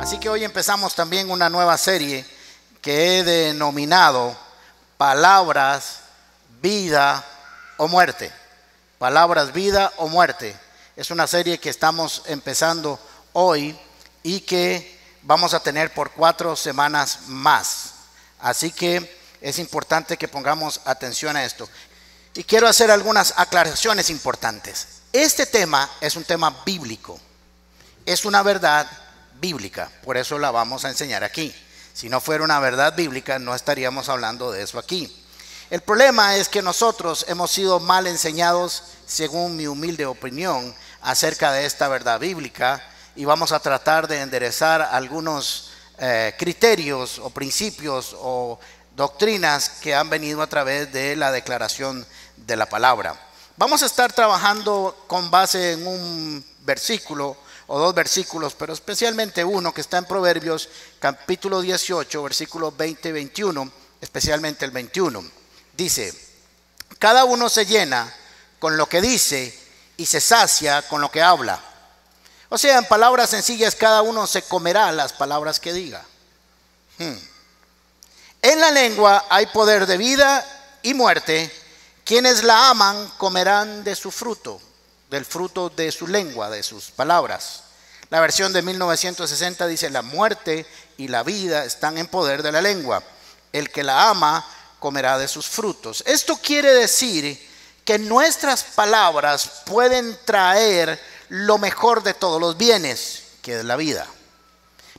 Así que hoy empezamos también una nueva serie que he denominado Palabras, Vida o Muerte. Palabras, Vida o Muerte. Es una serie que estamos empezando hoy y que vamos a tener por 4 semanas más. Así que es importante que pongamos atención a esto. Y quiero hacer algunas aclaraciones importantes. Este tema es un tema bíblico. Es una verdad bíblica, por eso la vamos a enseñar aquí. Si no fuera una verdad bíblica, no estaríamos hablando de eso aquí. El problema es que nosotros hemos sido mal enseñados, según mi humilde opinión, acerca de esta verdad bíblica, y vamos a tratar de enderezar algunos criterios o principios o doctrinas que han venido a través de la declaración de la palabra. Vamos a estar trabajando con base en un versículo o 2 versículos, pero especialmente uno que está en Proverbios capítulo 18, versículos 20 y 21, especialmente el 21. Dice: cada uno se llena con lo que dice y se sacia con lo que habla. O sea, en palabras sencillas, cada uno se comerá las palabras que diga. En la lengua hay poder de vida y muerte. Quienes la aman comerán de su fruto, del fruto de su lengua, de sus palabras. La versión de 1960 dice: la muerte y la vida están en poder de la lengua. El que la ama comerá de sus frutos. Esto quiere decir que nuestras palabras pueden traer lo mejor de todos los bienes, que es la vida.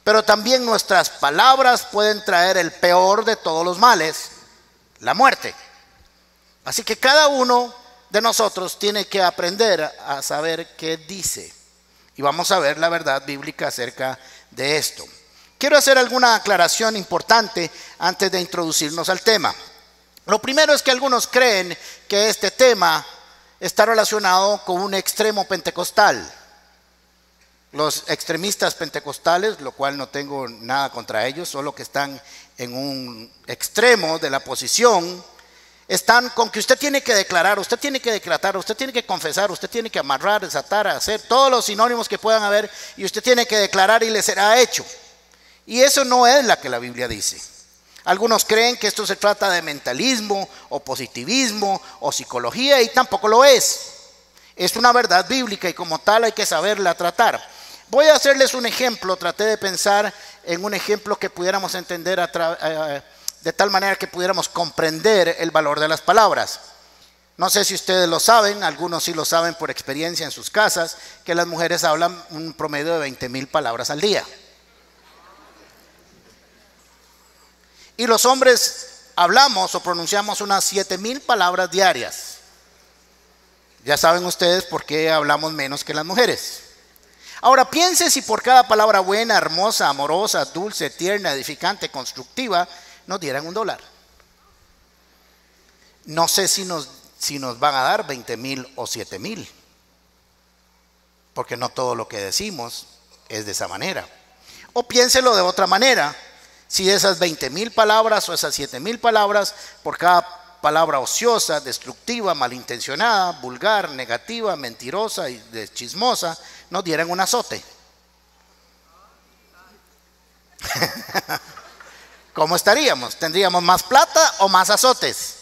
Pero también nuestras palabras pueden traer el peor de todos los males, la muerte. Así que cada uno de nosotros tiene que aprender a saber qué dice. Y vamos a ver la verdad bíblica acerca de esto. Quiero hacer alguna aclaración importante antes de introducirnos al tema. Lo primero es que algunos creen que este tema está relacionado con un extremo pentecostal. Los extremistas pentecostales, lo cual no tengo nada contra ellos, solo que están en un extremo de la posición, están con que usted tiene que declarar, usted tiene que decretar, usted tiene que confesar, usted tiene que amarrar, desatar, hacer todos los sinónimos que puedan haber, y usted tiene que declarar y le será hecho. Y eso no es lo que la Biblia dice. Algunos creen que esto se trata de mentalismo o positivismo o psicología, y tampoco lo es. Es una verdad bíblica y como tal hay que saberla tratar. Voy a hacerles un ejemplo. Traté de pensar en un ejemplo que pudiéramos entender de tal manera que pudiéramos comprender el valor de las palabras. No sé si ustedes lo saben, algunos sí lo saben por experiencia en sus casas, que las mujeres hablan un promedio de 20,000 palabras al día. Y los hombres hablamos o pronunciamos unas 7,000 palabras diarias. Ya saben ustedes por qué hablamos menos que las mujeres. Ahora piense si por cada palabra buena, hermosa, amorosa, dulce, tierna, edificante, constructiva, nos dieran $1. No sé si nos van a dar 20,000 o 7,000, porque no todo lo que decimos es de esa manera. O piénselo de otra manera: si de esas 20,000 palabras o esas 7,000 palabras, por cada palabra ociosa, destructiva, malintencionada, vulgar, negativa, mentirosa y chismosa, nos dieran un azote. ¿Cómo estaríamos? ¿Tendríamos más plata o más azotes?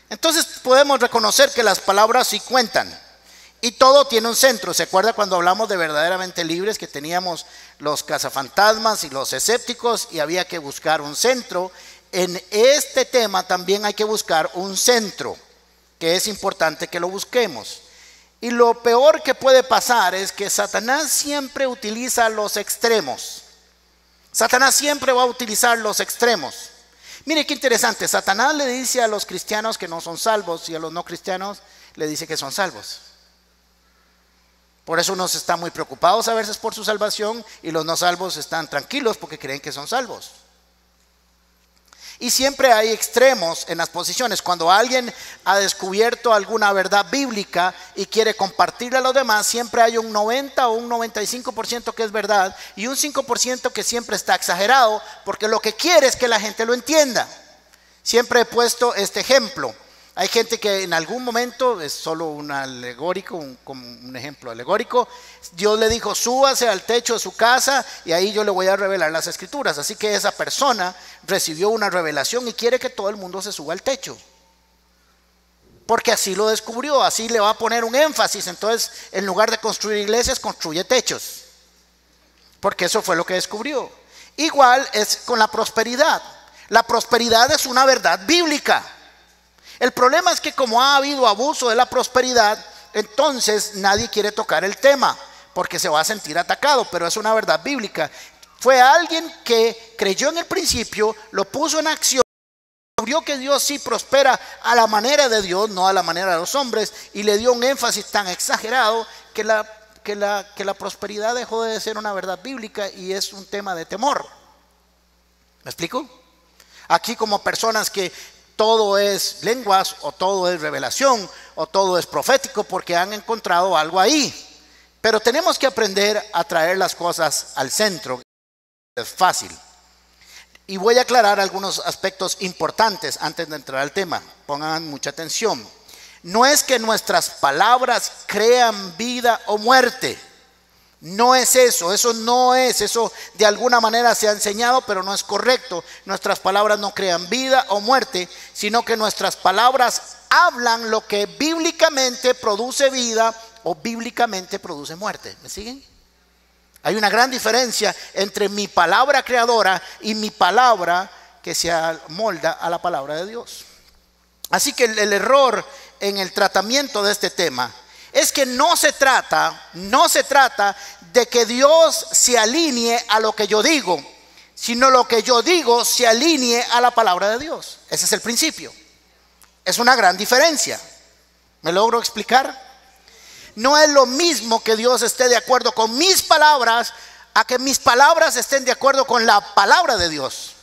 Entonces podemos reconocer que las palabras sí cuentan. Y todo tiene un centro. ¿Se acuerda cuando hablamos de verdaderamente libres, que teníamos los cazafantasmas y los escépticos y había que buscar un centro? En este tema también hay que buscar un centro, que es importante que lo busquemos. Y lo peor que puede pasar es que Satanás siempre utiliza los extremos. Satanás siempre va a utilizar los extremos. Mire qué interesante. Satanás le dice a los cristianos que no son salvos y a los no cristianos le dice que son salvos. Por eso unos están muy preocupados a veces por su salvación y los no salvos están tranquilos porque creen que son salvos. Y siempre hay extremos en las posiciones. Cuando alguien ha descubierto alguna verdad bíblica y quiere compartirla a los demás, siempre hay un 90 o un 95% que es verdad y un 5% que siempre está exagerado, porque lo que quiere es que la gente lo entienda. Siempre he puesto este ejemplo. Hay gente que en algún momento, es solo un alegórico, como un ejemplo alegórico, Dios le dijo, súbase al techo de su casa y ahí yo le voy a revelar las escrituras. Así que esa persona recibió una revelación y quiere que todo el mundo se suba al techo. Porque así lo descubrió, así le va a poner un énfasis. Entonces, en lugar de construir iglesias, construye techos. Porque eso fue lo que descubrió. Igual es con la prosperidad. La prosperidad es una verdad bíblica. El problema es que como ha habido abuso de la prosperidad, entonces nadie quiere tocar el tema porque se va a sentir atacado, pero es una verdad bíblica. Fue alguien que creyó en el principio, lo puso en acción, descubrió que Dios sí prospera a la manera de Dios, no a la manera de los hombres, y le dio un énfasis tan exagerado que la prosperidad dejó de ser una verdad bíblica y es un tema de temor. ¿Me explico? Aquí como personas que todo es lenguas o todo es revelación o todo es profético porque han encontrado algo ahí. Pero tenemos que aprender a traer las cosas al centro. Es fácil. Y voy a aclarar algunos aspectos importantes antes de entrar al tema. Pongan mucha atención. No es que nuestras palabras crean vida o muerte. No es eso, eso no es, eso de alguna manera se ha enseñado, pero no es correcto. Nuestras palabras no crean vida o muerte, sino que nuestras palabras hablan lo que bíblicamente produce vida o bíblicamente produce muerte. ¿Me siguen? Hay una gran diferencia entre mi palabra creadora y mi palabra que se amolda a la palabra de Dios. Así que el error en el tratamiento de este tema es que no se trata de que Dios se alinee a lo que yo digo, sino lo que yo digo se alinee a la palabra de Dios. Ese es el principio. Es una gran diferencia. ¿Me logro explicar? No es lo mismo que Dios esté de acuerdo con mis palabras a que mis palabras estén de acuerdo con la palabra de Dios.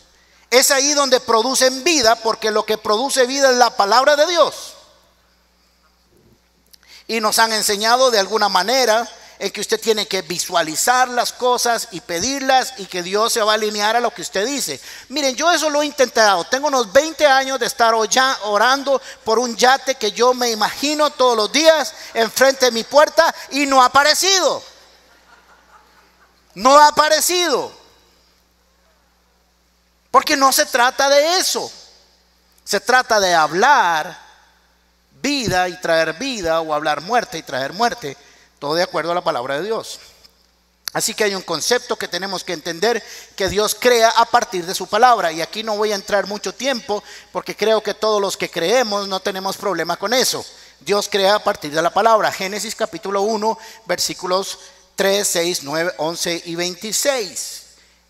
Es ahí donde producen vida, porque lo que produce vida es la palabra de Dios. Y nos han enseñado de alguna manera en que usted tiene que visualizar las cosas y pedirlas y que Dios se va a alinear a lo que usted dice. Miren, yo eso lo he intentado. Tengo unos 20 años de estar orando por un yate que yo me imagino todos los días enfrente de mi puerta y no ha aparecido. No ha aparecido. Porque no se trata de eso. Se trata de hablar vida y traer vida, o hablar muerte y traer muerte, todo de acuerdo a la palabra de Dios. Así que hay un concepto que tenemos que entender, que Dios crea a partir de su palabra, y aquí no voy a entrar mucho tiempo porque creo que todos los que creemos no tenemos problema con eso. Dios crea a partir de la palabra. Génesis capítulo 1 versículos 3, 6, 9, 11 y 26.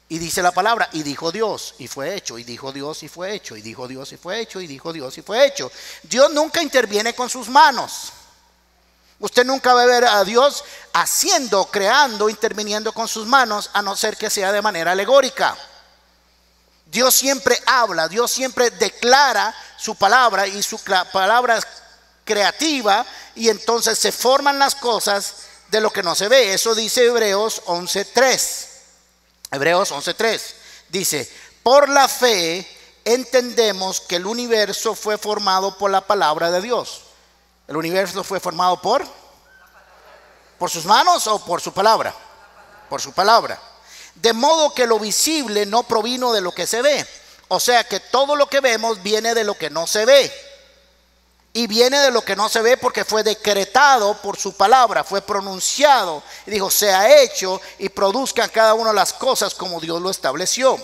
Y dice la palabra, y dijo Dios, y fue hecho, y dijo Dios, y fue hecho, y dijo Dios, y fue hecho, y dijo Dios, y fue hecho. Dios nunca interviene con sus manos. Usted nunca va a ver a Dios haciendo, creando, interviniendo con sus manos, a no ser que sea de manera alegórica. Dios siempre habla, Dios siempre declara su palabra, y su palabra es creativa, y entonces se forman las cosas de lo que no se ve. Eso dice Hebreos 11:3. Hebreos 11:3 dice, por la fe entendemos que el universo fue formado por la palabra de Dios. ¿El universo fue formado por sus manos o por su palabra? Por su palabra. De modo que lo visible no provino de lo que se ve. O sea que todo lo que vemos viene de lo que no se ve. Y viene de lo que no se ve porque fue decretado por su palabra, fue pronunciado. Y dijo, sea hecho y produzcan cada una de las cosas como Dios lo estableció.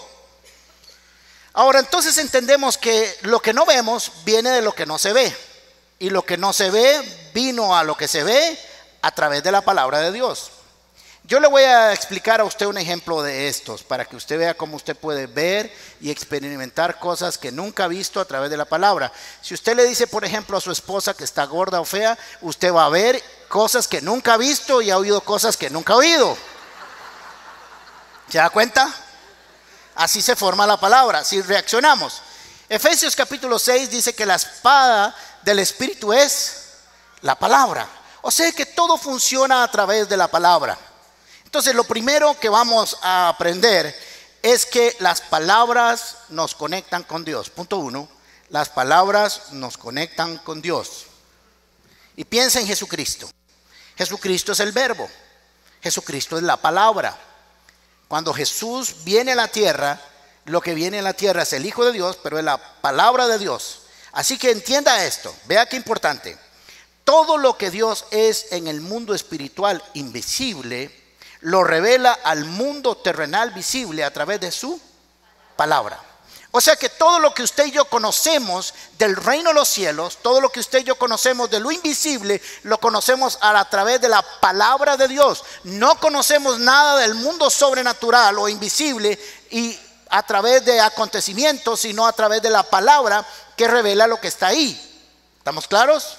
Ahora entonces entendemos que lo que no vemos viene de lo que no se ve. Y lo que no se ve vino a lo que se ve a través de la palabra de Dios. Yo le voy a explicar a usted un ejemplo de estos para que usted vea cómo usted puede ver y experimentar cosas que nunca ha visto a través de la palabra. Si usted le dice, por ejemplo, a su esposa que está gorda o fea, usted va a ver cosas que nunca ha visto y ha oído cosas que nunca ha oído. ¿Se da cuenta? Así se forma la palabra, si reaccionamos. Efesios capítulo 6 dice que la espada del Espíritu es la palabra. O sea que todo funciona a través de la palabra. Entonces lo primero que vamos a aprender es que las palabras nos conectan con Dios. Punto 1. Las palabras nos conectan con Dios. Y piensa en Jesucristo. Jesucristo es el verbo. Jesucristo es la palabra. Cuando Jesús viene a la tierra, lo que viene a la tierra es el Hijo de Dios, pero es la palabra de Dios. Así que entienda esto. Vea qué importante. Todo lo que Dios es en el mundo espiritual invisible, lo revela al mundo terrenal visible a través de su palabra. O sea que todo lo que usted y yo conocemos del reino de los cielos, todo lo que usted y yo conocemos de lo invisible, lo conocemos a través de la palabra de Dios. No conocemos nada del mundo sobrenatural o invisible y a través de acontecimientos, sino a través de la palabra que revela lo que está ahí. ¿Estamos claros?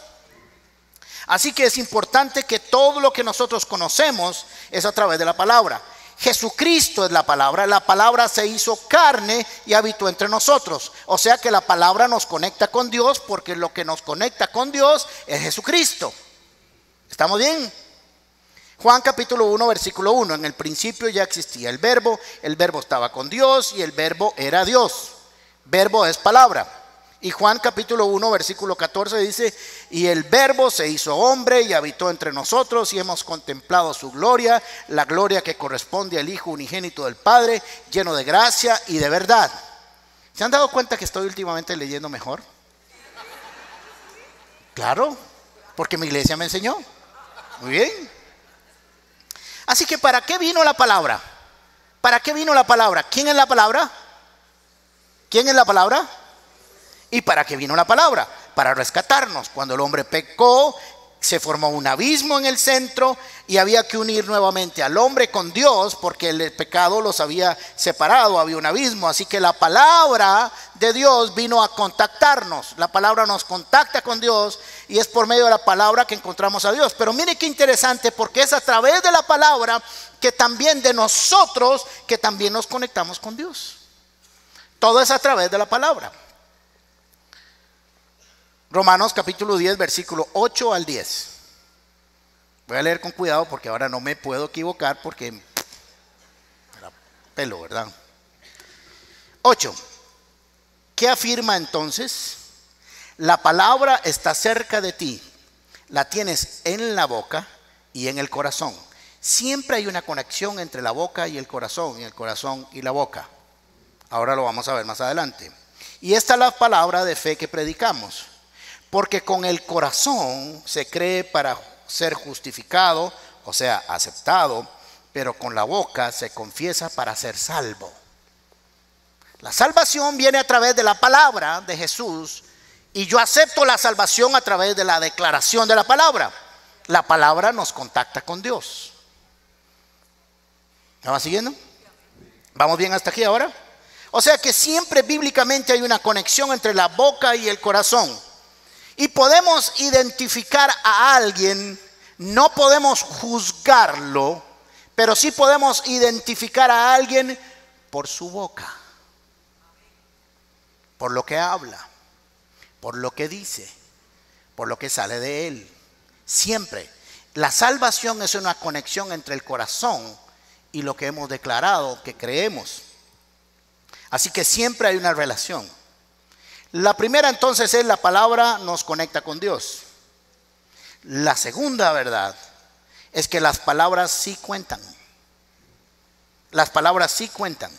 Así que es importante que todo lo que nosotros conocemos es a través de la palabra. Jesucristo es la palabra se hizo carne y habitó entre nosotros. O sea que la palabra nos conecta con Dios, porque lo que nos conecta con Dios es Jesucristo. ¿Estamos bien? Juan capítulo 1 versículo 1, en el principio ya existía el verbo estaba con Dios y el verbo era Dios. Verbo es palabra. Y Juan capítulo 1 versículo 14 dice: y el verbo se hizo hombre y habitó entre nosotros y hemos contemplado su gloria, la gloria que corresponde al Hijo unigénito del Padre, lleno de gracia y de verdad. ¿Se han dado cuenta que estoy últimamente leyendo mejor? Claro, porque mi iglesia me enseñó. Muy bien. Así que ¿para qué vino la palabra? ¿Para qué vino la palabra? ¿Quién es la palabra? ¿Quién es la palabra? ¿Y para qué vino la palabra? Para rescatarnos. Cuando el hombre pecó, se formó un abismo en el centro y había que unir nuevamente al hombre con Dios, porque el pecado los había separado, había un abismo. Así que la palabra de Dios vino a contactarnos. La palabra nos contacta con Dios y es por medio de la palabra que encontramos a Dios. Pero mire qué interesante, porque es a través de la palabra que también de nosotros, que también nos conectamos con Dios. Todo es a través de la palabra. Romanos capítulo 10 versículo 8 al 10. Voy a leer con cuidado porque ahora no me puedo equivocar porque era pelo, ¿verdad? 8. ¿Qué afirma entonces? La palabra está cerca de ti, la tienes en la boca y en el corazón. Siempre hay una conexión entre la boca y el corazón y la boca. Ahora lo vamos a ver más adelante. Y esta es la palabra de fe que predicamos. Porque con el corazón se cree para ser justificado, o sea, aceptado, pero con la boca se confiesa para ser salvo. La salvación viene a través de la palabra de Jesús y yo acepto la salvación a través de la declaración de la palabra. La palabra nos contacta con Dios. ¿Me va siguiendo? ¿Vamos bien hasta aquí ahora? O sea que siempre bíblicamente hay una conexión entre la boca y el corazón. Y podemos identificar a alguien, no podemos juzgarlo, pero sí podemos identificar a alguien por su boca, por lo que habla, por lo que dice, por lo que sale de él. Siempre. La salvación es una conexión entre el corazón y lo que hemos declarado que creemos. Así que siempre hay una relación. La primera entonces es la palabra nos conecta con Dios. La segunda verdad es que las palabras sí cuentan. Las palabras sí cuentan.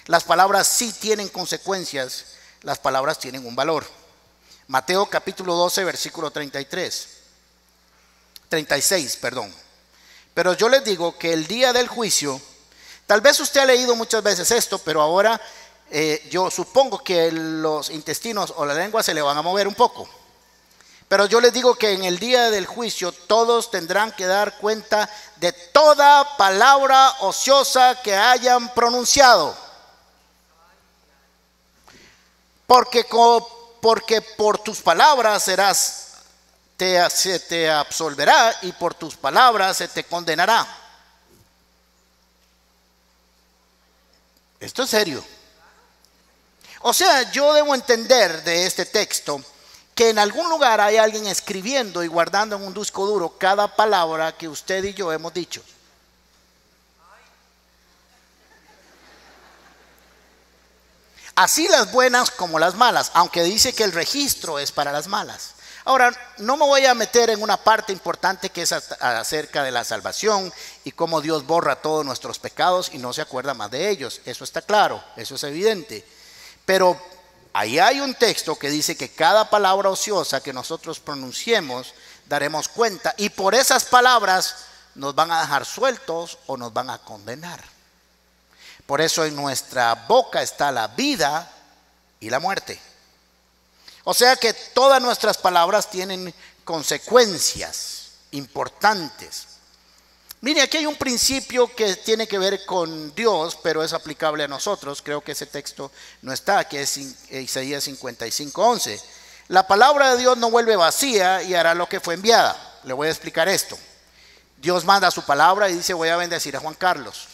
Las palabras sí tienen consecuencias. Las palabras tienen un valor. Mateo capítulo 12 versículo 36. Pero yo les digo que el día del juicio, tal vez usted ha leído muchas veces esto, pero ahora yo supongo que los intestinos o la lengua se le van a mover un poco. Pero yo les digo que en el día del juicio todos tendrán que dar cuenta de toda palabra ociosa que hayan pronunciado. Porque por tus palabras se te absolverá y por tus palabras se te condenará. Esto es serio. O sea, yo debo entender de este texto que en algún lugar hay alguien escribiendo y guardando en un disco duro cada palabra que usted y yo hemos dicho. así las buenas como las malas, aunque dice que el registro es para las malas. Ahora, no me voy a meter en una parte importante que es acerca de la salvación y cómo Dios borra todos nuestros pecados y no se acuerda más de ellos. Eso está claro, eso es evidente. Pero ahí hay un texto que dice que cada palabra ociosa que nosotros pronunciemos daremos cuenta, y por esas palabras nos van a dejar sueltos o nos van a condenar. Por eso en nuestra boca está la vida y la muerte. O sea que todas nuestras palabras tienen consecuencias importantes. Mire, aquí hay un principio que tiene que ver con Dios, pero es aplicable a nosotros. Creo que ese texto no está, que es Isaías 55:11. La palabra de Dios no vuelve vacía y hará lo que fue enviada. Le voy a explicar esto. Dios manda su palabra y dice: voy a bendecir a Juan Carlos.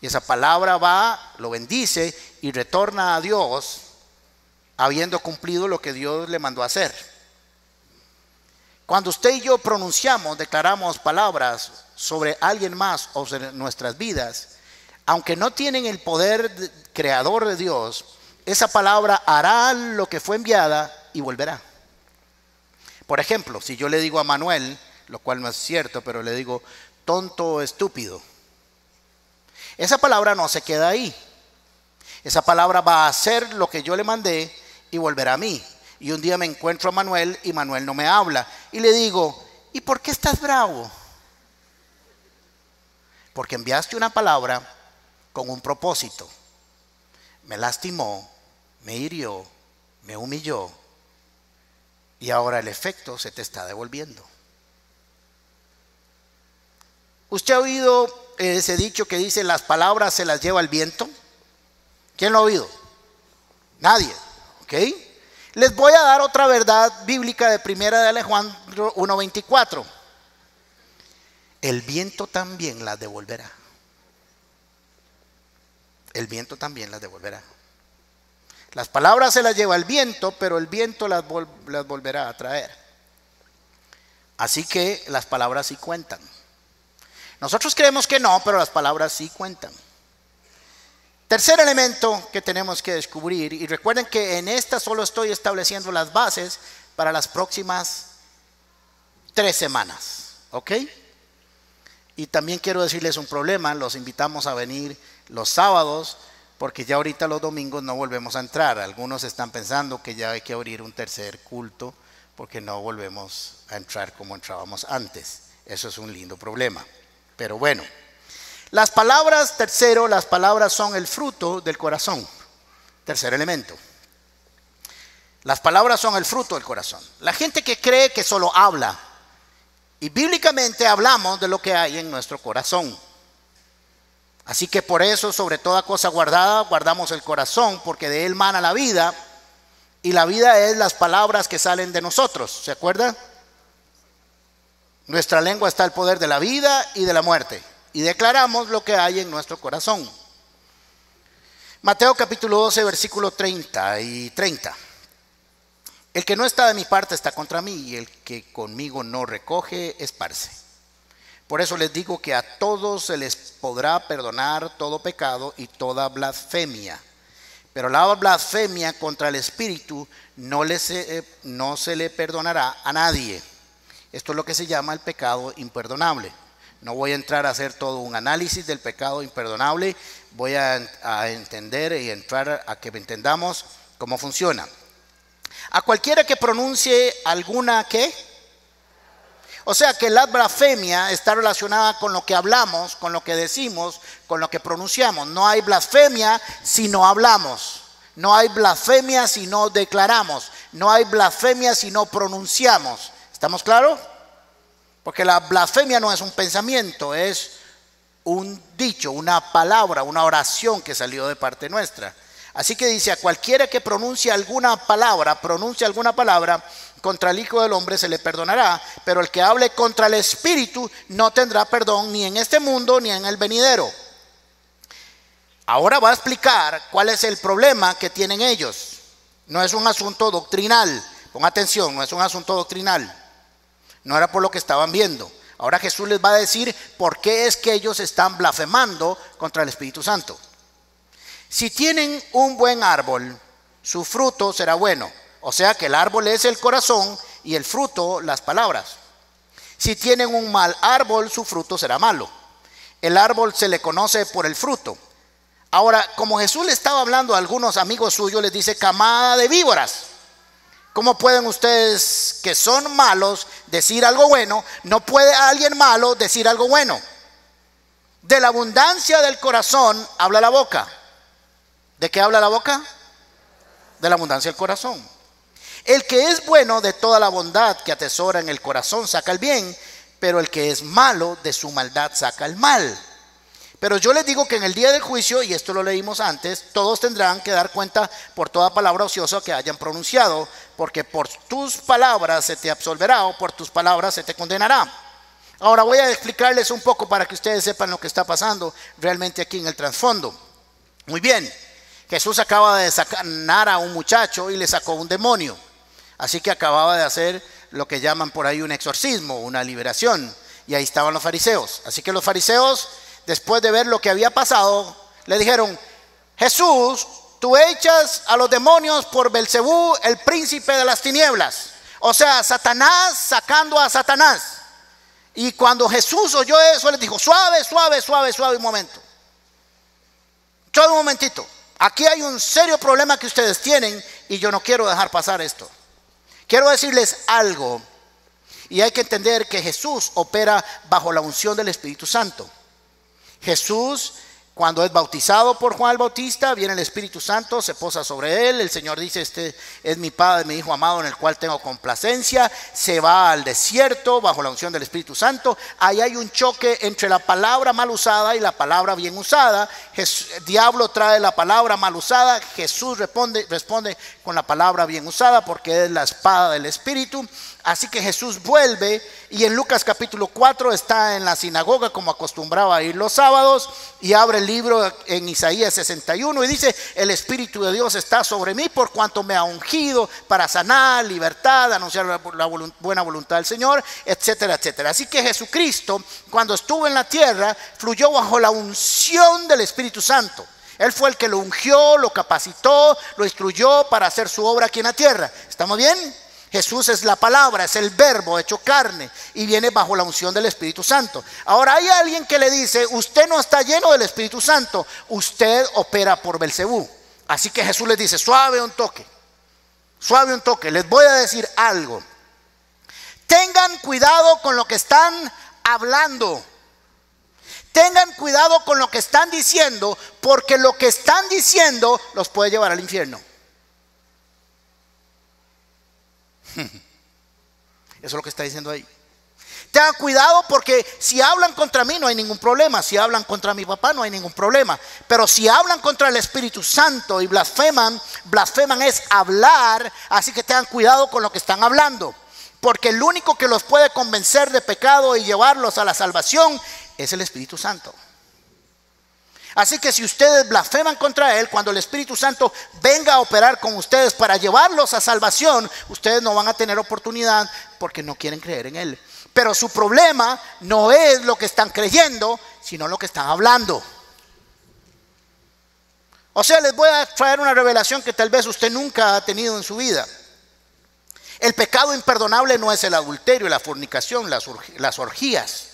Y esa palabra va, lo bendice y retorna a Dios habiendo cumplido lo que Dios le mandó a hacer. Cuando usted y yo pronunciamos, declaramos palabras sobre alguien más o sobre nuestras vidas, aunque no tienen el poder creador de Dios, esa palabra hará lo que fue enviada y volverá. Por ejemplo, si yo le digo a Manuel, lo cual no es cierto, pero le digo tonto o estúpido, esa palabra no se queda ahí. Esa palabra va a hacer lo que yo le mandé y volverá a mí. Y un día me encuentro a Manuel y Manuel no me habla. Y le digo: ¿y por qué estás bravo? Porque enviaste una palabra con un propósito. Me lastimó, me hirió, me humilló. Y ahora el efecto se te está devolviendo. ¿Usted ha oído ese dicho que dice: las palabras se las lleva el viento? ¿Quién lo ha oído? Nadie. ¿Ok? Les voy a dar otra verdad bíblica de Primera de Alejandro 1:24. El viento también las devolverá. El viento también las devolverá. Las palabras se las lleva el viento, pero el viento las volverá a traer. Así que las palabras sí cuentan. Nosotros creemos que no, pero las palabras sí cuentan. Tercer elemento que tenemos que descubrir, y recuerden que en esta solo estoy estableciendo las bases para las próximas 3 semanas, ¿ok? Y también quiero decirles un problema: los invitamos a venir los sábados, porque ya ahorita los domingos no volvemos a entrar. Algunos están pensando que ya hay que abrir un tercer culto, porque no volvemos a entrar como entrábamos antes. Eso es un lindo problema. Pero bueno, las palabras, tercero, las palabras son el fruto del corazón. Tercer elemento. Las palabras son el fruto del corazón. La gente que cree que solo habla, y bíblicamente hablamos de lo que hay en nuestro corazón. Así que por eso, sobre toda cosa guardada, guardamos el corazón, porque de él mana la vida, y la vida es las palabras que salen de nosotros. ¿Se acuerdan? Nuestra lengua está el poder de la vida y de la muerte, y declaramos lo que hay en nuestro corazón. Mateo capítulo 12, versículo 30 y 30. El que no está de mi parte está contra mí, y el que conmigo no recoge, esparce. Por eso les digo que a todos se les podrá perdonar todo pecado y toda blasfemia. Pero la blasfemia contra el Espíritu no se le perdonará a nadie. Esto es lo que se llama el pecado imperdonable. No voy a entrar a hacer todo un análisis del pecado imperdonable. Voy a entender y entrar a que entendamos cómo funciona. A cualquiera que pronuncie alguna ¿qué? O sea que la blasfemia está relacionada con lo que hablamos, con lo que decimos, con lo que pronunciamos. No hay blasfemia si no hablamos. No hay blasfemia si no declaramos. No hay blasfemia si no pronunciamos. ¿Estamos claros? Porque la blasfemia no es un pensamiento, es un dicho, una palabra, una oración que salió de parte nuestra. Así que dice: a cualquiera que pronuncie alguna palabra contra el Hijo del Hombre se le perdonará, pero el que hable contra el Espíritu no tendrá perdón ni en este mundo ni en el venidero. Ahora va a explicar cuál es el problema que tienen ellos. No es un asunto doctrinal, pon atención, no es un asunto doctrinal. No era por lo que estaban viendo. Ahora Jesús les va a decir por qué es que ellos están blasfemando contra el Espíritu Santo. Si tienen un buen árbol, su fruto será bueno. O sea que el árbol es el corazón y el fruto las palabras. Si tienen un mal árbol, su fruto será malo. El árbol se le conoce por el fruto. Ahora, como Jesús le estaba hablando a algunos amigos suyos, les dice: camada de víboras. ¿Cómo pueden ustedes, que son malos, decir algo bueno? No puede alguien malo decir algo bueno. De la abundancia del corazón habla la boca. ¿De qué habla la boca? De la abundancia del corazón. El que es bueno, de toda la bondad que atesora en el corazón saca el bien, pero el que es malo, de su maldad saca el mal. Pero yo les digo que en el día del juicio, y esto lo leímos antes, todos tendrán que dar cuenta por toda palabra ociosa que hayan pronunciado, porque por tus palabras se te absolverá o por tus palabras se te condenará. Ahora voy a explicarles un poco para que ustedes sepan lo que está pasando realmente aquí en el trasfondo. Muy bien, Jesús acaba de sanar a un muchacho y le sacó un demonio. Así que acababa de hacer lo que llaman por ahí un exorcismo, una liberación. Y ahí estaban los fariseos. Así que los fariseos, después de ver lo que había pasado, le dijeron: Jesús, tú echas a los demonios por Belcebú, el príncipe de las tinieblas. O sea, Satanás sacando a Satanás. Y cuando Jesús oyó eso, les dijo: suave, suave, suave, suave, un momento. Suave un momentito. Aquí hay un serio problema que ustedes tienen y yo no quiero dejar pasar esto. Quiero decirles algo. Y hay que entender que Jesús opera bajo la unción del Espíritu Santo. Jesús, cuando es bautizado por Juan el Bautista, viene el Espíritu Santo, se posa sobre él. El Señor dice: este es mi Padre, mi Hijo amado, en el cual tengo complacencia. Se va al desierto bajo la unción del Espíritu Santo. Ahí hay un choque entre la palabra mal usada y la palabra bien usada. El diablo trae la palabra mal usada. Jesús responde con la palabra bien usada, porque es la espada del Espíritu. Así que Jesús vuelve, y en Lucas capítulo 4 está en la sinagoga, como acostumbraba a ir los sábados, y abre el libro en Isaías 61 y dice: el Espíritu de Dios está sobre mí, por cuanto me ha ungido para sanar, libertad, anunciar la buena voluntad del Señor, etcétera, etcétera. Así que Jesucristo, cuando estuvo en la tierra, fluyó bajo la unción del Espíritu Santo. Él fue el que lo ungió, lo capacitó, lo instruyó para hacer su obra aquí en la tierra. ¿Estamos bien? Jesús es la palabra, es el verbo hecho carne y viene bajo la unción del Espíritu Santo. Ahora hay alguien que le dice: usted no está lleno del Espíritu Santo, usted opera por Belcebú. Así que Jesús les dice: suave un toque, suave un toque. Les voy a decir algo. Tengan cuidado con lo que están hablando. Tengan cuidado con lo que están diciendo, porque lo que están diciendo los puede llevar al infierno. Eso es lo que está diciendo ahí. Tengan cuidado, porque si hablan contra mí no hay ningún problema. Si hablan contra mi papá no hay ningún problema. Pero si hablan contra el Espíritu Santo y blasfeman es hablar. Así que tengan cuidado con lo que están hablando, porque el único que los puede convencer de pecado y llevarlos a la salvación es el Espíritu Santo. Así que si ustedes blasfeman contra Él, cuando el Espíritu Santo venga a operar con ustedes para llevarlos a salvación, ustedes no van a tener oportunidad, porque no quieren creer en Él. Pero su problema no es lo que están creyendo, sino lo que están hablando. O sea, les voy a traer una revelación que tal vez usted nunca ha tenido en su vida. El pecado imperdonable no es el adulterio, la fornicación, las orgías.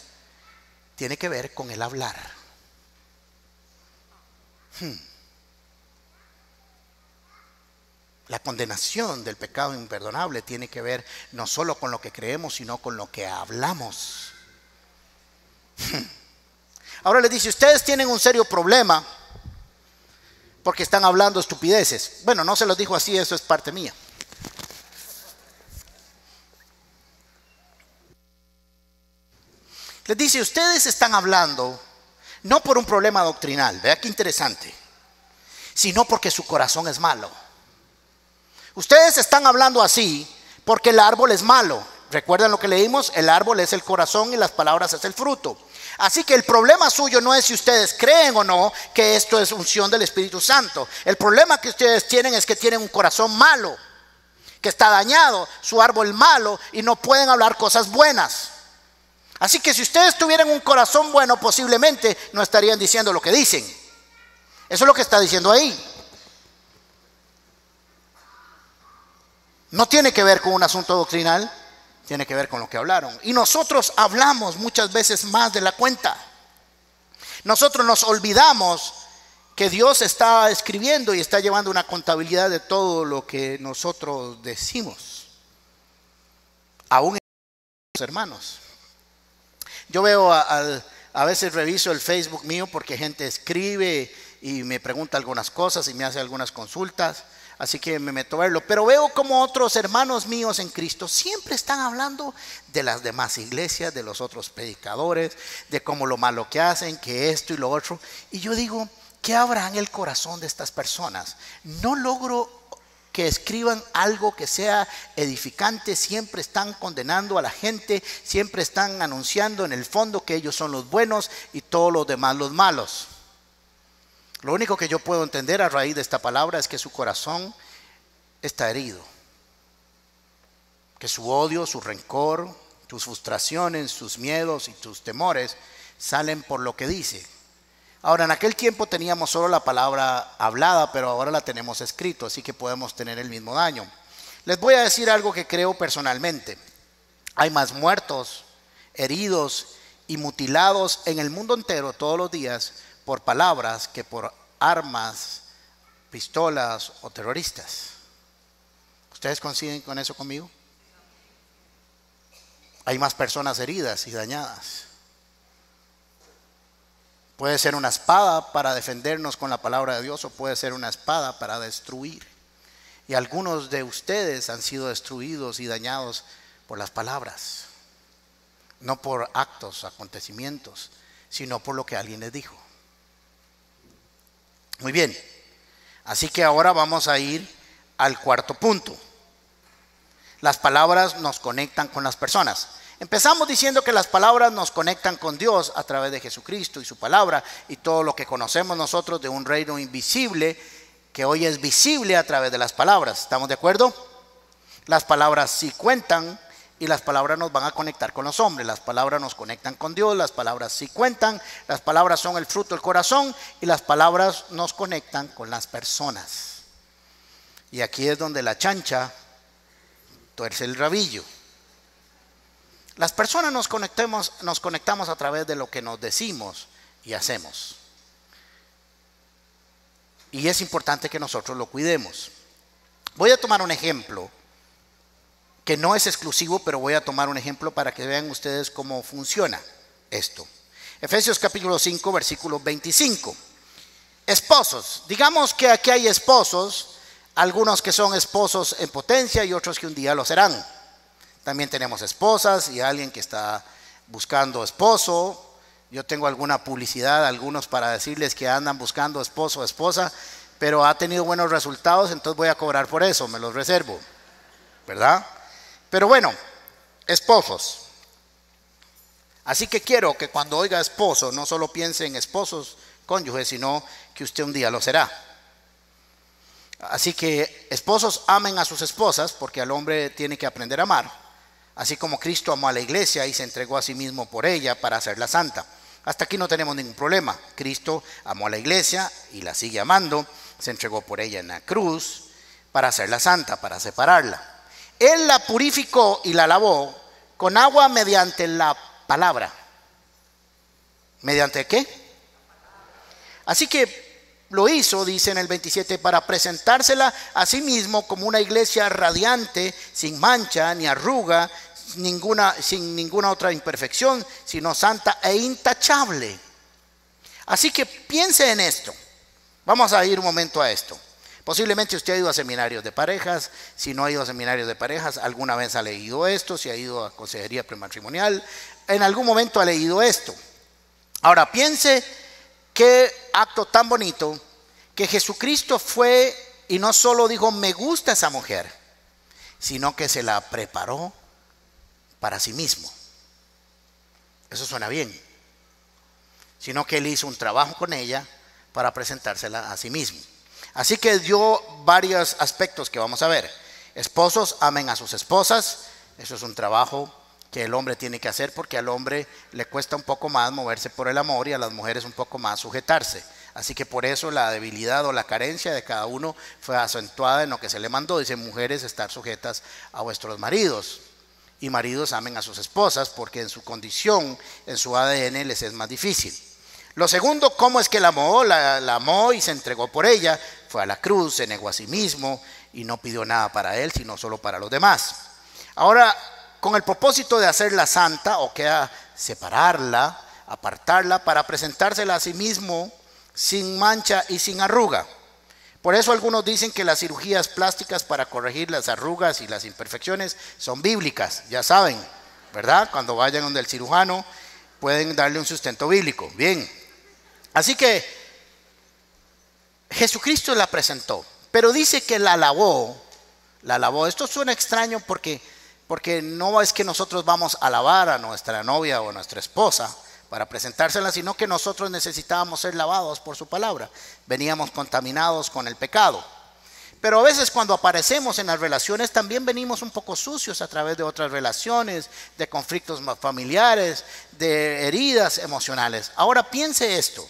Tiene que ver con el hablar. La condenación del pecado imperdonable tiene que ver no solo con lo que creemos, sino con lo que hablamos. Ahora les dice: ustedes tienen un serio problema porque están hablando estupideces. Bueno, no se los dijo así, eso es parte mía. Les dice: ustedes están hablando no por un problema doctrinal, vea qué interesante, sino porque su corazón es malo. Ustedes están hablando así porque el árbol es malo. ¿Recuerdan lo que leímos? El árbol es el corazón y las palabras es el fruto. Así que el problema suyo no es si ustedes creen o no que esto es unción del Espíritu Santo. El problema que ustedes tienen es que tienen un corazón malo, que está dañado, su árbol malo, y no pueden hablar cosas buenas. Así que si ustedes tuvieran un corazón bueno, posiblemente no estarían diciendo lo que dicen. Eso es lo que está diciendo ahí. No tiene que ver con un asunto doctrinal, tiene que ver con lo que hablaron. Y nosotros hablamos muchas veces más de la cuenta. Nosotros nos olvidamos que Dios está escribiendo y está llevando una contabilidad de todo lo que nosotros decimos, aún los hermanos. Yo veo a veces reviso el Facebook mío porque gente escribe y me pregunta algunas cosas y me hace algunas consultas, así que me meto a verlo. Pero veo como otros hermanos míos en Cristo siempre están hablando de las demás iglesias, de los otros predicadores, de cómo lo malo que hacen, que esto y lo otro. Y yo digo, ¿qué habrá en el corazón de estas personas? No logro que escriban algo que sea edificante. Siempre están condenando a la gente, siempre están anunciando en el fondo que ellos son los buenos y todos los demás los malos. Lo único que yo puedo entender a raíz de esta palabra es que su corazón está herido, que su odio, su rencor, sus frustraciones, sus miedos y sus temores salen por lo que dice. Ahora, en aquel tiempo teníamos solo la palabra hablada, pero ahora la tenemos escrito, así que podemos tener el mismo daño. Les voy a decir algo que creo personalmente. Hay más muertos, heridos y mutilados en el mundo entero todos los días por palabras que por armas, pistolas o terroristas. ¿Ustedes coinciden con eso conmigo? Hay más personas heridas y dañadas. Puede ser una espada para defendernos con la palabra de Dios o puede ser una espada para destruir. Y algunos de ustedes han sido destruidos y dañados por las palabras. No por actos, acontecimientos, sino por lo que alguien les dijo. Muy bien. Así que ahora vamos a ir al cuarto punto. Las palabras nos conectan con las personas. Empezamos diciendo que las palabras nos conectan con Dios a través de Jesucristo y su palabra y todo lo que conocemos nosotros de un reino invisible que hoy es visible a través de las palabras. ¿Estamos de acuerdo? Las palabras sí cuentan y las palabras nos van a conectar con los hombres. Las palabras nos conectan con Dios, las palabras sí cuentan, las palabras son el fruto del corazón y las palabras nos conectan con las personas. Y aquí es donde la chancha tuerce el rabillo. Las personas nos conectamos a través de lo que nos decimos y hacemos. Y es importante que nosotros lo cuidemos. Voy a tomar un ejemplo que no es exclusivo, pero voy a tomar un ejemplo para que vean ustedes cómo funciona esto. Efesios capítulo 5, versículo 25. Esposos. Digamos que aquí hay esposos, algunos que son esposos en potencia y otros que un día lo serán. También tenemos esposas y alguien que está buscando esposo. Yo tengo alguna publicidad, algunos para decirles que andan buscando esposo o esposa, pero ha tenido buenos resultados, entonces voy a cobrar por eso, me los reservo, ¿verdad? Pero bueno, esposos. Así que quiero que cuando oiga esposo, no solo piense en esposos, cónyuges, sino que usted un día lo será. Así que esposos amen a sus esposas, porque al hombre tiene que aprender a amar. Así como Cristo amó a la iglesia y se entregó a sí mismo por ella para hacerla santa. Hasta aquí no tenemos ningún problema. Cristo amó a la iglesia y la sigue amando. Se entregó por ella en la cruz para hacerla santa, para separarla. Él la purificó y la lavó con agua mediante la palabra. ¿Mediante qué? Así que lo hizo, dice en el 27, para presentársela a sí mismo como una iglesia radiante, sin mancha ni arruga, sin ninguna otra imperfección, sino santa e intachable. Así que piense en esto. Vamos a ir un momento a esto. Posiblemente usted ha ido a seminarios de parejas. Si no ha ido a seminarios de parejas, alguna vez ha leído esto. Si ha ido a consejería prematrimonial, en algún momento ha leído esto. Ahora piense qué acto tan bonito que Jesucristo fue y no solo dijo me gusta esa mujer, sino que se la preparó para sí mismo. Eso suena bien. Sino que él hizo un trabajo con ella para presentársela a sí mismo. Así que dio varios aspectos que vamos a ver. Esposos amen a sus esposas. Eso es un trabajo que el hombre tiene que hacer porque al hombre le cuesta un poco más moverse por el amor y a las mujeres un poco más sujetarse. Así que por eso la debilidad o la carencia de cada uno fue acentuada en lo que se le mandó. Dice: mujeres, estar sujetas a vuestros maridos. Y maridos, amen a sus esposas, porque en su condición, en su ADN, les es más difícil. Lo segundo, ¿cómo es que la amó? La amó y se entregó por ella. Fue a la cruz, se negó a sí mismo y no pidió nada para él, sino solo para los demás. Ahora, con el propósito de hacerla santa, o queda separarla, apartarla, para presentársela a sí mismo sin mancha y sin arruga. Por eso algunos dicen que las cirugías plásticas para corregir las arrugas y las imperfecciones son bíblicas. Ya saben, ¿verdad? Cuando vayan donde el cirujano pueden darle un sustento bíblico. Bien, así que Jesucristo la presentó, pero dice que la lavó. Esto suena extraño porque no es que nosotros vamos a lavar a nuestra novia o a nuestra esposa para presentársela, sino que nosotros necesitábamos ser lavados por su palabra. Veníamos contaminados con el pecado. Pero a veces cuando aparecemos en las relaciones también venimos un poco sucios a través de otras relaciones, de conflictos familiares, de heridas emocionales. Ahora piense esto.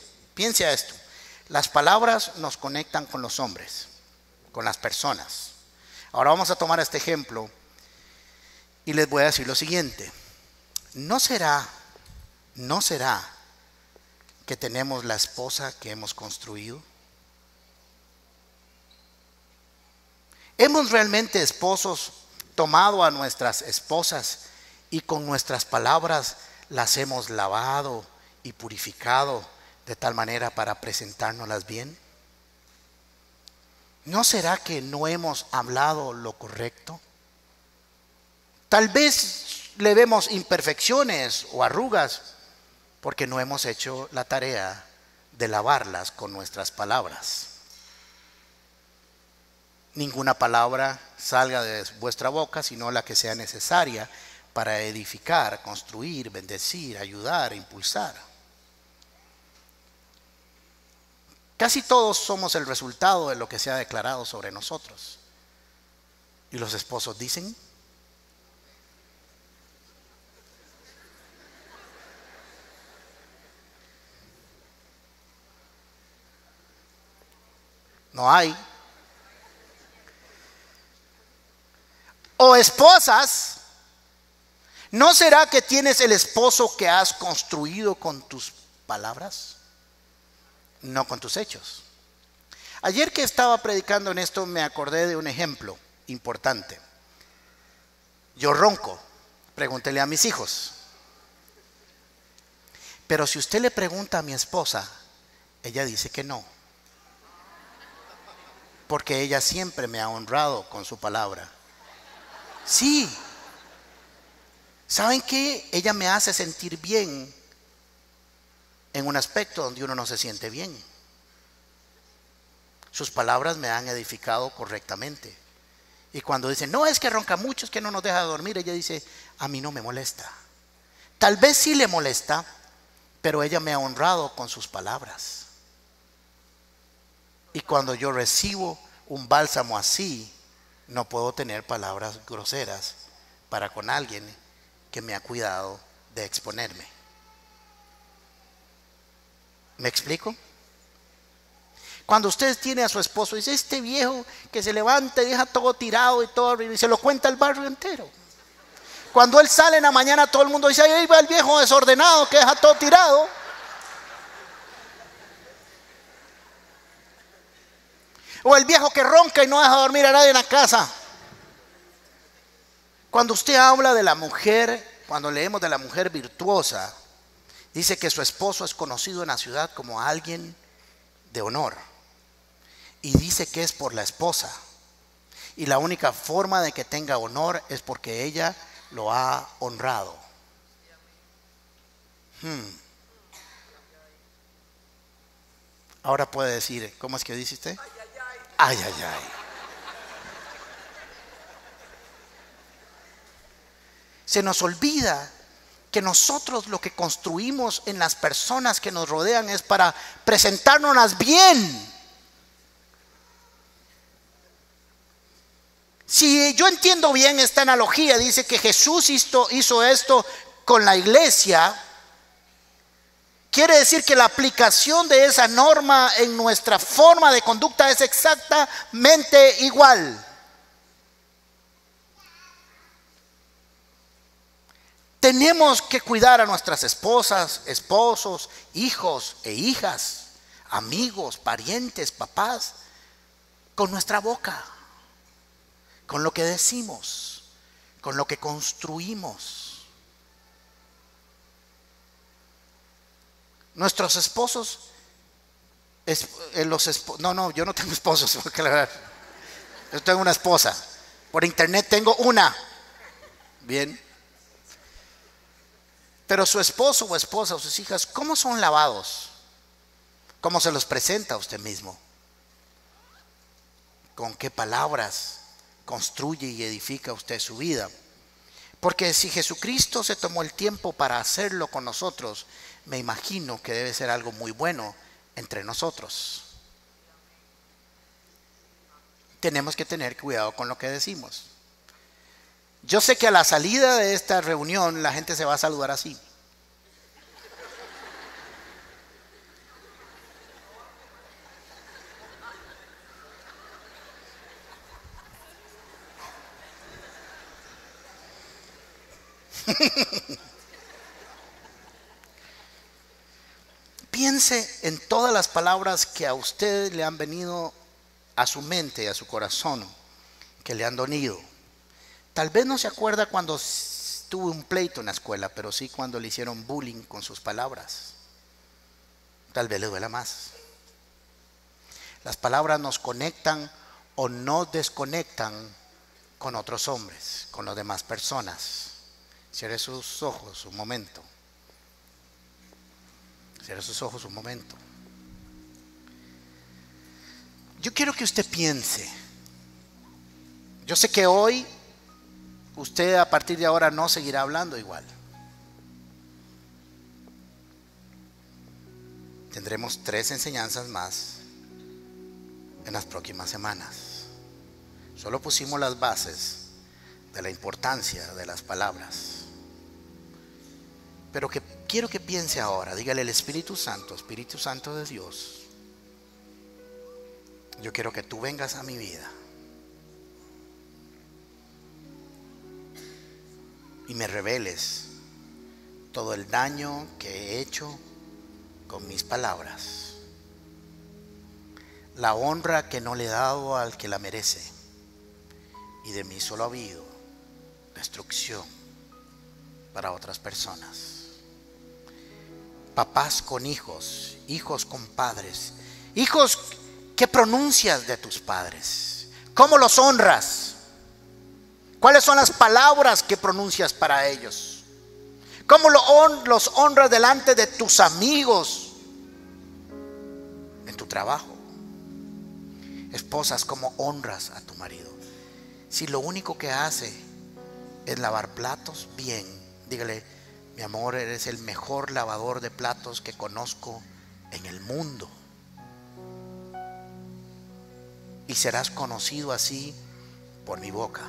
Las palabras nos conectan con los hombres, con las personas. Ahora vamos a tomar este ejemplo y les voy a decir lo siguiente. ¿No será que tenemos la esposa que hemos construido? ¿Hemos realmente, esposos, tomado a nuestras esposas y con nuestras palabras las hemos lavado y purificado de tal manera para presentárnoslas bien? ¿No será que no hemos hablado lo correcto? Tal vez le vemos imperfecciones o arrugas porque no hemos hecho la tarea de lavarlas con nuestras palabras. Ninguna palabra salga de vuestra boca sino la que sea necesaria para edificar, construir, bendecir, ayudar, impulsar. Casi todos somos el resultado de lo que se ha declarado sobre nosotros. Y los esposos dicen: no hay. O esposas, ¿no será que tienes el esposo que has construido con tus palabras? No con tus hechos. Ayer que estaba predicando en esto me acordé de un ejemplo importante. Yo ronco, pregúntele a mis hijos. Pero si usted le pregunta a mi esposa, ella dice que no. Porque ella siempre me ha honrado con su palabra. Sí. ¿Saben qué? Ella me hace sentir bien en un aspecto donde uno no se siente bien. Sus palabras me han edificado correctamente. Y cuando dicen: no, es que ronca mucho, es que no nos deja dormir, ella dice: a mí no me molesta. Tal vez sí le molesta, pero ella me ha honrado con sus palabras. Y cuando yo recibo un bálsamo así, no puedo tener palabras groseras para con alguien que me ha cuidado de exponerme. ¿Me explico? Cuando usted tiene a su esposo y dice: este viejo que se levanta y deja todo tirado y todo, y se lo cuenta el barrio entero. Cuando él sale en la mañana, todo el mundo dice: ahí va el viejo desordenado que deja todo tirado. O el viejo que ronca y no deja dormir a nadie en la casa. Cuando usted habla de la mujer, cuando leemos de la mujer virtuosa, dice que su esposo es conocido en la ciudad como alguien de honor. Y dice que es por la esposa. Y la única forma de que tenga honor es porque ella lo ha honrado. Ahora puede decir: ¿cómo es que dice usted? Ay, ay, ay. Se nos olvida que nosotros lo que construimos en las personas que nos rodean es para presentárnoslas bien. Si yo entiendo bien esta analogía, dice que Jesús hizo esto con la iglesia Quiere decir que la aplicación de esa norma en nuestra forma de conducta es exactamente igual. Tenemos que cuidar a nuestras esposas, esposos, hijos e hijas, amigos, parientes, papás, con nuestra boca, con lo que decimos, con lo que construimos. Nuestros esposos, yo no tengo esposos, porque la verdad, yo tengo una esposa. Por internet tengo una. Bien. Pero su esposo o esposa o sus hijas, ¿cómo son lavados? ¿Cómo se los presenta a usted mismo? ¿Con qué palabras construye y edifica usted su vida? Porque si Jesucristo se tomó el tiempo para hacerlo con nosotros, me imagino que debe ser algo muy bueno entre nosotros. Tenemos que tener cuidado con lo que decimos. Yo sé que a la salida de esta reunión la gente se va a saludar así. Piense en todas las palabras que a usted le han venido a su mente y a su corazón, que le han dolido. Tal vez no se acuerda cuando tuvo un pleito en la escuela, pero sí cuando le hicieron bullying con sus palabras. Tal vez le duela más. Las palabras nos conectan o nos desconectan con otros hombres, con las demás personas. Cierre sus ojos un momento. Cierre sus ojos un momento. Yo quiero que usted piense. Yo sé que hoy usted a partir de ahora no seguirá hablando igual. Tendremos 3 enseñanzas más en las próximas semanas. Solo pusimos las bases de la importancia de las palabras. Pero quiero que piense ahora, dígale al Espíritu Santo de Dios, yo quiero que tú vengas a mi vida y me reveles todo el daño que he hecho con mis palabras, la honra que no le he dado al que la merece, y de mí solo ha habido destrucción para otras personas. Papás con hijos, hijos con padres, hijos, ¿qué pronuncias de tus padres? ¿Cómo los honras? ¿Cuáles son las palabras que pronuncias para ellos? ¿Cómo los honras delante de tus amigos en tu trabajo? Esposas, ¿cómo honras a tu marido? Si lo único que hace es lavar platos, bien, dígale: mi amor, eres el mejor lavador de platos que conozco en el mundo. Y serás conocido así por mi boca.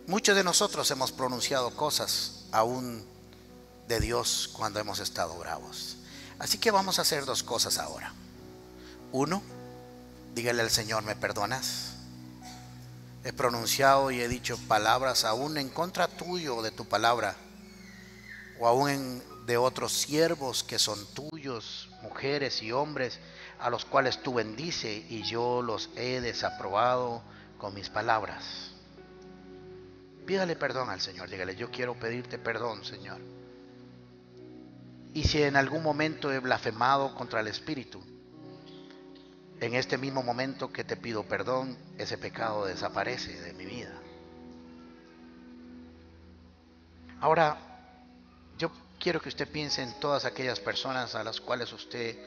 Muchos de nosotros hemos pronunciado cosas aún de Dios cuando hemos estado bravos. Así que vamos a hacer 2 cosas ahora. 1, dígale al Señor: ¿me perdonas? He pronunciado y he dicho palabras aún en contra tuyo o de tu palabra, o aún de otros siervos que son tuyos, mujeres y hombres, a los cuales tú bendices, y yo los he desaprobado con mis palabras. Pídale perdón al Señor, dígale: yo quiero pedirte perdón, Señor. Y si en algún momento he blasfemado contra el Espíritu, en este mismo momento que te pido perdón, ese pecado desaparece de mi vida. Ahora, yo quiero que usted piense en todas aquellas personas a las cuales usted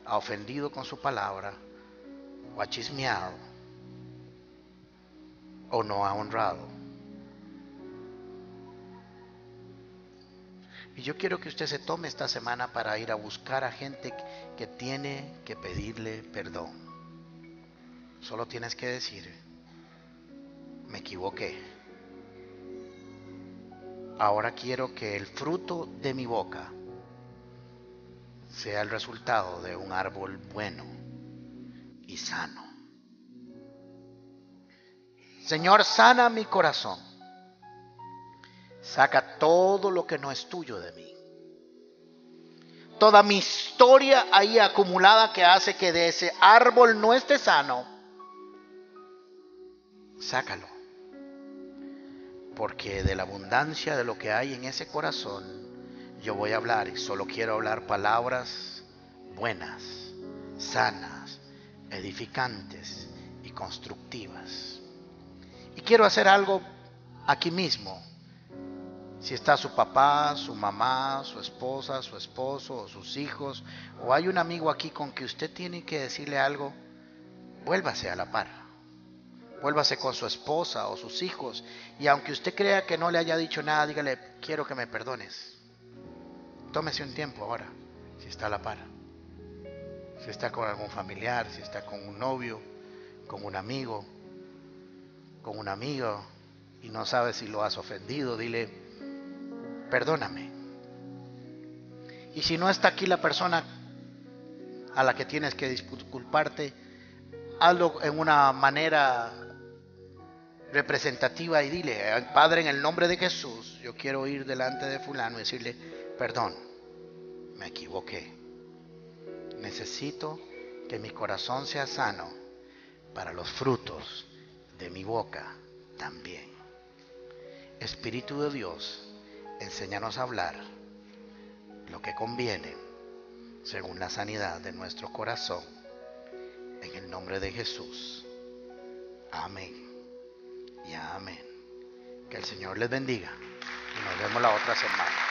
ha ofendido con su palabra, o ha chismeado, o no ha honrado. Y yo quiero que usted se tome esta semana para ir a buscar a gente que tiene que pedirle perdón. Solo tienes que decir: me equivoqué. Ahora quiero que el fruto de mi boca sea el resultado de un árbol bueno y sano. Señor, sana mi corazón. Saca todo lo que no es tuyo de mí. Toda mi historia ahí acumulada que hace que de ese árbol no esté sano, sácalo. Porque de la abundancia de lo que hay en ese corazón, yo voy a hablar y solo quiero hablar palabras buenas, sanas, edificantes y constructivas. Y quiero hacer algo aquí mismo. Si está su papá, su mamá, su esposa, su esposo o sus hijos, o hay un amigo aquí con que usted tiene que decirle algo, vuélvase a la par. Vuélvase con su esposa o sus hijos, y aunque usted crea que no le haya dicho nada, dígale: quiero que me perdones. Tómese un tiempo ahora, si está a la par. Si está con algún familiar, si está con un novio, con un amigo, con un amigo, y no sabe si lo has ofendido, dile: perdóname. Y si no está aquí la persona a la que tienes que disculparte, hazlo en una manera representativa y dile: Padre, en el nombre de Jesús, yo quiero ir delante de fulano y decirle: perdón, me equivoqué. Necesito que mi corazón sea sano para los frutos de mi boca también. Espíritu de Dios, enséñanos a hablar lo que conviene según la sanidad de nuestro corazón. En el nombre de Jesús. Amén y amén. Que el Señor les bendiga y nos vemos la otra semana.